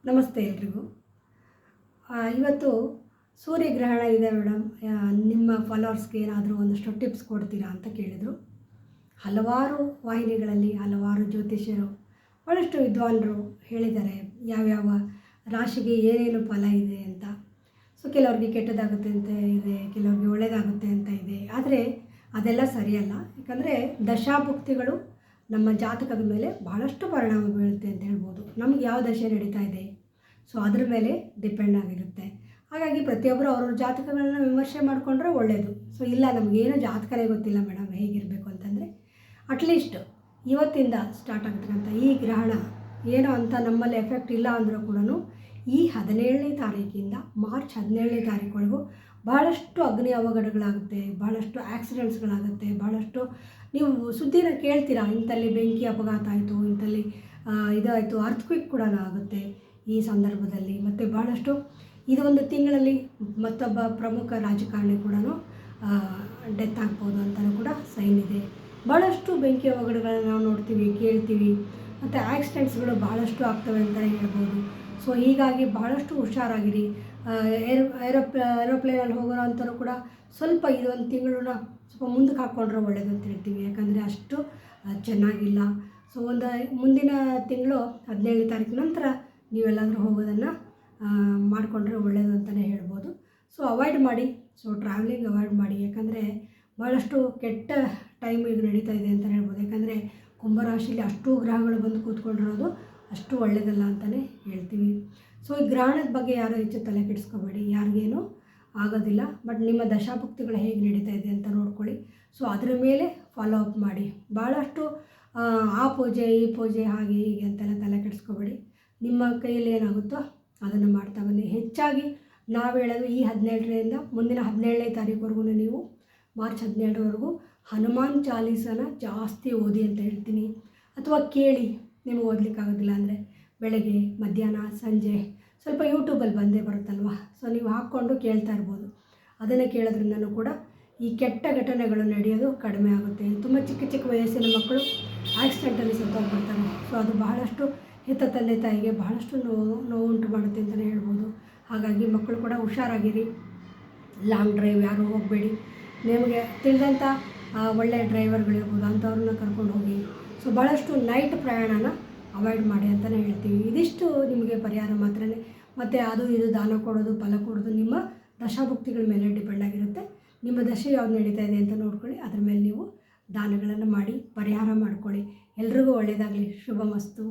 ನಮಸ್ತೆ ಎಲ್ರಿಗೂ. ಇವತ್ತು ಸೂರ್ಯಗ್ರಹಣ ಇದೆ ಮೇಡಮ್, ನಿಮ್ಮ ಫಾಲೋವರ್ಸ್ಗೆ ಏನಾದರೂ ಒಂದಷ್ಟು ಟಿಪ್ಸ್ ಕೊಡ್ತೀರಾ ಅಂತ ಕೇಳಿದರು. ಹಲವಾರು ವಾಹಿನಿಗಳಲ್ಲಿ ಹಲವಾರು ಜ್ಯೋತಿಷ್ಯರು, ಭಾಳಷ್ಟು ವಿದ್ವಾಂಸರು ಹೇಳಿದ್ದಾರೆ ಯಾವ್ಯಾವ ರಾಶಿಗೆ ಏನೇನು ಫಲ ಇದೆ ಅಂತ. ಸೊ ಕೆಲವ್ರಿಗೆ ಕೆಟ್ಟದಾಗುತ್ತೆ ಅಂತ ಇದೆ, ಕೆಲವ್ರಿಗೆ ಒಳ್ಳೆಯದಾಗುತ್ತೆ ಅಂತ ಇದೆ. ಆದರೆ ಅದೆಲ್ಲ ಸರಿಯಲ್ಲ. ಯಾಕಂದರೆ ದಶಾಭುಕ್ತಿಗಳು ನಮ್ಮ ಜಾತಕದ ಮೇಲೆ ಬಹಳಷ್ಟು ಪರಿಣಾಮ ಬೀಳುತ್ತೆ ಅಂತ ಹೇಳ್ಬೋದು. ನಮ್ಗೆ ಯಾವ ದಶೆ ನಡೀತಾ ಇದೆ, ಸೊ ಅದ್ರ ಮೇಲೆ ಡಿಪೆಂಡ್ ಆಗಿರುತ್ತೆ. ಹಾಗಾಗಿ ಪ್ರತಿಯೊಬ್ಬರು ಅವ್ರವ್ರ ಜಾತಕಗಳನ್ನ ವಿಮರ್ಶೆ ಮಾಡಿಕೊಂಡ್ರೆ ಒಳ್ಳೆಯದು. ಸೊ ಇಲ್ಲ ನಮಗೇನು ಜಾತಕನೇ ಗೊತ್ತಿಲ್ಲ ಮೇಡಮ್ ಹೇಗಿರಬೇಕು ಅಂತಂದರೆ, ಅಟ್ಲೀಸ್ಟ್ ಇವತ್ತಿಂದ ಸ್ಟಾರ್ಟ್ ಆಗ್ತಕ್ಕಂಥ ಈ ಗ್ರಹಣ ಏನೋ ಅಂತ ನಮ್ಮಲ್ಲಿ ಎಫೆಕ್ಟ್ ಇಲ್ಲ ಅಂದರೂ ಕೂಡ ಈ 17ನೇ ತಾರೀಕಿಂದ ಮಾರ್ಚ್ 17ನೇ ತಾರೀಕುವರೆಗೂ ಭಾಳಷ್ಟು ಅಗ್ನಿ ಅವಘಡಗಳಾಗುತ್ತೆ, ಭಾಳಷ್ಟು ಆಕ್ಸಿಡೆಂಟ್ಸ್ಗಳಾಗುತ್ತೆ. ಭಾಳಷ್ಟು ನೀವು ಸುದ್ದಿನ ಕೇಳ್ತೀರಾ, ಇಂಥಲ್ಲಿ ಬೆಂಕಿ ಅಪಘಾತ ಆಯಿತು, ಇಂಥಲ್ಲಿ ಇದಾಯಿತು, ಅರ್ಥಕ್ವಿಕ್ ಕೂಡ ಆಗುತ್ತೆ ಈ ಸಂದರ್ಭದಲ್ಲಿ. ಮತ್ತು ಭಾಳಷ್ಟು ಇದು ಒಂದು ತಿಂಗಳಲ್ಲಿ ಮತ್ತೊಬ್ಬ ಪ್ರಮುಖ ರಾಜಕಾರಣಿ ಕೂಡ ಡೆತ್ ಆಗ್ಬೋದು ಅಂತಲೂ ಕೂಡ ಸೈನ್ ಇದೆ. ಭಾಳಷ್ಟು ಬೆಂಕಿ ಅವಘಡಗಳನ್ನು ನಾವು ನೋಡ್ತೀವಿ, ಕೇಳ್ತೀವಿ. ಮತ್ತು ಆಕ್ಸಿಡೆಂಟ್ಸ್ಗಳು ಭಾಳಷ್ಟು ಆಗ್ತವೆ ಅಂತಲೇ ಹೇಳ್ಬೋದು. ಸೊ ಹೀಗಾಗಿ ಭಾಳಷ್ಟು ಹುಷಾರಾಗಿರಿ. ಏರೋಪ್ಲೇನಲ್ಲಿ ಹೋಗೋಣ ಅಂತಲೂ ಕೂಡ ಸ್ವಲ್ಪ ಇದೊಂದು ತಿಂಗಳನ್ನ ಸ್ವಲ್ಪ ಮುಂದಕ್ಕೆ ಹಾಕ್ಕೊಂಡ್ರೆ ಒಳ್ಳೆಯದು ಅಂತ ಹೇಳ್ತೀವಿ. ಯಾಕಂದರೆ ಅಷ್ಟು ಚೆನ್ನಾಗಿಲ್ಲ. ಸೊ ಒಂದು ಮುಂದಿನ ತಿಂಗಳು 17ನೇ ತಾರೀಕು ನಂತರ ನೀವೆಲ್ಲಾದರೂ ಹೋಗೋದನ್ನು ಮಾಡಿಕೊಂಡ್ರೆ ಒಳ್ಳೆಯದು ಅಂತಲೇ ಹೇಳ್ಬೋದು. ಸೊ ಅವಾಯ್ಡ್ ಮಾಡಿ, ಸೊ ಟ್ರಾವೆಲಿಂಗ್ ಅವಾಯ್ಡ್ ಮಾಡಿ. ಯಾಕಂದರೆ ಭಾಳಷ್ಟು ಕೆಟ್ಟ ಟೈಮ್ ಈಗ ನಡೀತಾ ಇದೆ ಅಂತಲೇ ಹೇಳ್ಬೋದು. ಯಾಕಂದರೆ ಕುಂಭರಾಶಿಲಿ ಅಷ್ಟು ಗ್ರಹಗಳು ಬಂದು ಕೂತ್ಕೊಂಡಿರೋದು ಅಷ್ಟು ಒಳ್ಳೆಯದಲ್ಲ ಅಂತಲೇ ಹೇಳ್ತೀವಿ. ಸೊ ಈ ಗ್ರಹಣದ ಬಗ್ಗೆ ಯಾರೂ ಹೆಚ್ಚು ತಲೆ ಕೆಡಿಸ್ಕೋಬೇಡಿ, ಯಾರಿಗೇನು ಆಗೋದಿಲ್ಲ. ಬಟ್ ನಿಮ್ಮ ದಶಾಭುಕ್ತಿಗಳು ಹೇಗೆ ನಡೀತಾ ಇದೆ ಅಂತ ನೋಡ್ಕೊಳ್ಳಿ. ಸೊ ಅದರ ಮೇಲೆ ಫಾಲೋ ಅಪ್ ಮಾಡಿ. ಭಾಳಷ್ಟು ಆ ಪೂಜೆ ಈ ಪೂಜೆ ಹಾಗೆ ಹೀಗೆ ಅಂತೆಲ್ಲ ತಲೆ ಕೆಡಿಸ್ಕೋಬೇಡಿ. ನಿಮ್ಮ ಕೈಯಲ್ಲಿ ಏನಾಗುತ್ತೋ ಅದನ್ನು ಮಾಡ್ತಾ ಬನ್ನಿ. ಹೆಚ್ಚಾಗಿ ನಾವು ಹೇಳೋದು ಈ 17ರಿಂದ ಮುಂದಿನ 17ನೇ ತಾರೀಕುವರೆಗೂ ನೀವು ಮಾರ್ಚ್ 17ರವರೆಗೂ ಹನುಮಾನ್ ಚಾಲೀಸನ ಜಾಸ್ತಿ ಓದಿ ಅಂತ ಹೇಳ್ತೀನಿ. ಅಥವಾ ಕೇಳಿ, ನಿಮಗೆ ಓದಲಿಕ್ಕಾಗೋದಿಲ್ಲ ಅಂದರೆ ಬೆಳಗ್ಗೆ ಮಧ್ಯಾಹ್ನ ಸಂಜೆ ಸ್ವಲ್ಪ ಯೂಟ್ಯೂಬಲ್ಲಿ ಬಂದೇ ಬರುತ್ತಲ್ವ, ಸೊ ನೀವು ಹಾಕ್ಕೊಂಡು ಕೇಳ್ತಾ ಇರ್ಬೋದು. ಅದನ್ನು ಕೇಳೋದ್ರಿಂದನೂ ಕೂಡ ಈ ಕೆಟ್ಟ ಘಟನೆಗಳು ನಡೆಯೋದು ಕಡಿಮೆ ಆಗುತ್ತೆ. ತುಂಬ ಚಿಕ್ಕ ಚಿಕ್ಕ ವಯಸ್ಸಿನ ಮಕ್ಕಳು ಆಕ್ಸಿಡೆಂಟಲ್ಲಿ ಸತ್ತೋಗ್ಬಿಡ್ತಾರೆ. ಸೊ ಅದು ಬಹಳಷ್ಟು ಹೆತ್ತ ತಂದೆ ತಾಯಿಗೆ ಬಹಳಷ್ಟು ನೋವು ಉಂಟು ಮಾಡುತ್ತೆ ಅಂತಲೇ ಹೇಳ್ಬೋದು. ಹಾಗಾಗಿ ಮಕ್ಕಳು ಕೂಡ ಹುಷಾರಾಗಿರಿ. ಲಾಂಗ್ ಡ್ರೈವ್ ಯಾರೂ ಹೋಗಬೇಡಿ. ನಿಮಗೆ ತಿಳಿದಂಥ ಒಳ್ಳೆಯ ಡ್ರೈವರ್ಗಳಿರ್ಬೋದು, ಅಂಥವ್ರನ್ನ ಕರ್ಕೊಂಡು ಹೋಗಿ. ಸೊ ಭಾಳಷ್ಟು ನೈಟ್ ಪ್ರಯಾಣನ ಅವಾಯ್ಡ್ ಮಾಡಿ ಅಂತಲೇ ಹೇಳ್ತೀವಿ. ಇದಿಷ್ಟು ನಿಮಗೆ ಪರಿಹಾರ ಮಾತ್ರನೇ. ಮತ್ತು ಅದು ಇದು ದಾನ ಕೊಡೋದು ಫಲ ಕೊಡೋದು ನಿಮ್ಮ ದಶಾಭುಕ್ತಿಗಳ ಮೇಲೆ ಡಿಪೆಂಡ್ ಆಗಿರುತ್ತೆ. ನಿಮ್ಮ ದಶೆ ಯಾವ್ದು ನಡೀತಾ ಇದೆ ಅಂತ ನೋಡ್ಕೊಳ್ಳಿ, ಅದ್ರ ಮೇಲೆ ನೀವು ದಾನಗಳನ್ನು ಮಾಡಿ ಪರಿಹಾರ ಮಾಡ್ಕೊಳ್ಳಿ. ಎಲ್ರಿಗೂ ಒಳ್ಳೆಯದಾಗಲಿ. ಶುಭಮಸ್ತು.